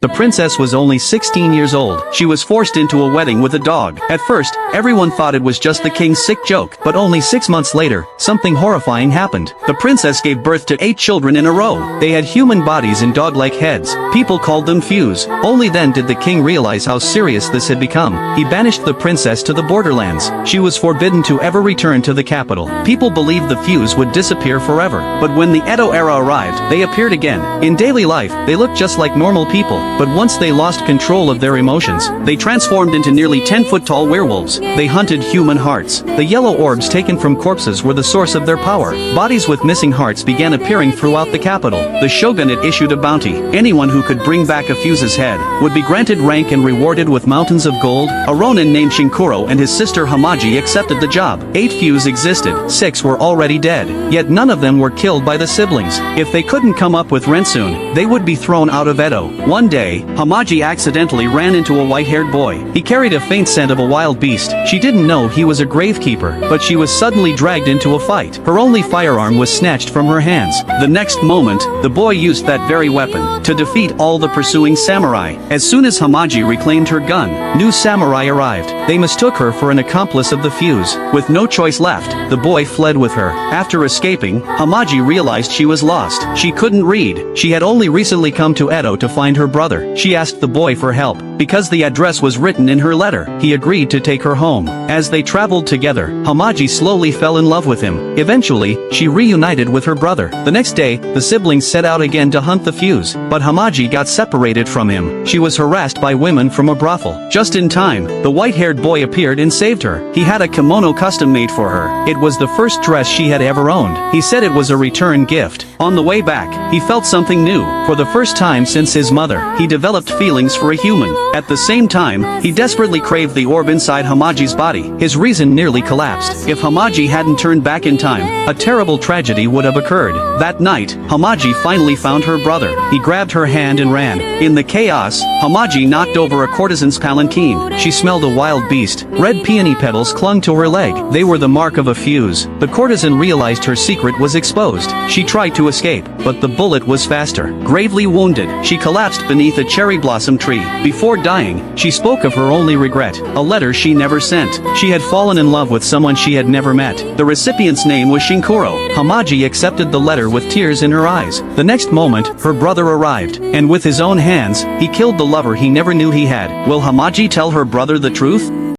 The princess was only 16 years old. She was forced into a wedding with a dog. At first, everyone thought it was just the king's sick joke, but only 6 months later, something horrifying happened. The princess gave birth to 8 children in a row. They had human bodies and dog-like heads. People called them fuse. Only then did the king realize how serious this had become. He banished the princess to the borderlands. She was forbidden to ever return to the capital. People believed the fuse would disappear forever. But when the Edo era arrived, they appeared again. In daily life, they looked just like normal people. But once they lost control of their emotions, they transformed into nearly 10-foot-tall werewolves. They hunted human hearts. The yellow orbs taken from corpses were the source of their power. Bodies with missing hearts began appearing throughout the capital. The shogun had issued a bounty. Anyone who could bring back a fuse's head would be granted rank and rewarded with mountains of gold. A ronin named Shinkuro and his sister Hamaji accepted the job. 8 fuse existed. 6 were already dead. Yet none of them were killed by the siblings. If they couldn't come up with rent soon, they would be thrown out of Edo. One day, Hamaji accidentally ran into a white-haired boy. He carried a faint scent of a wild beast. She didn't know he was a gravekeeper, but she was suddenly dragged into a fight. Her only firearm was snatched from her hands. The next moment, the boy used that very weapon to defeat all the pursuing samurai. As soon as Hamaji reclaimed her gun, new samurai arrived. They mistook her for an accomplice of the fuse. With no choice left, the boy fled with her. After escaping, Hamaji realized she was lost. She couldn't read. She had only recently come to Edo to find her brother. She asked the boy for help. Because the address was written in her letter, he agreed to take her home. As they traveled together, Hamaji slowly fell in love with him. Eventually, she reunited with her brother. The next day, the siblings set out again to hunt the fuse, but Hamaji got separated from him. She was harassed by women from a brothel. Just in time, the white-haired boy appeared and saved her. He had a kimono custom-made for her. It was the first dress she had ever owned. He said it was a return gift. On the way back, he felt something new. For the first time since his mother, he developed feelings for a human. At the same time, he desperately craved the orb inside Hamaji's body. His reason nearly collapsed. If Hamaji hadn't turned back in time, a terrible tragedy would have occurred. That night, Hamaji finally found her brother. He grabbed her hand and ran. In the chaos, Hamaji knocked over a courtesan's palanquin. She smelled a wild beast. Red peony petals clung to her leg. They were the mark of a fuse. The courtesan realized her secret was exposed. She tried to escape, but the bullet was faster. Gravely wounded, she collapsed beneath a cherry blossom tree. Before dying, she spoke of her only regret, a letter she never sent. She had fallen in love with someone she had never met. The recipient's name was Shinkuro. Hamaji accepted the letter with tears in her eyes. The next moment, her brother arrived, and with his own hands, he killed the lover he never knew he had. Will Hamaji tell her brother the truth?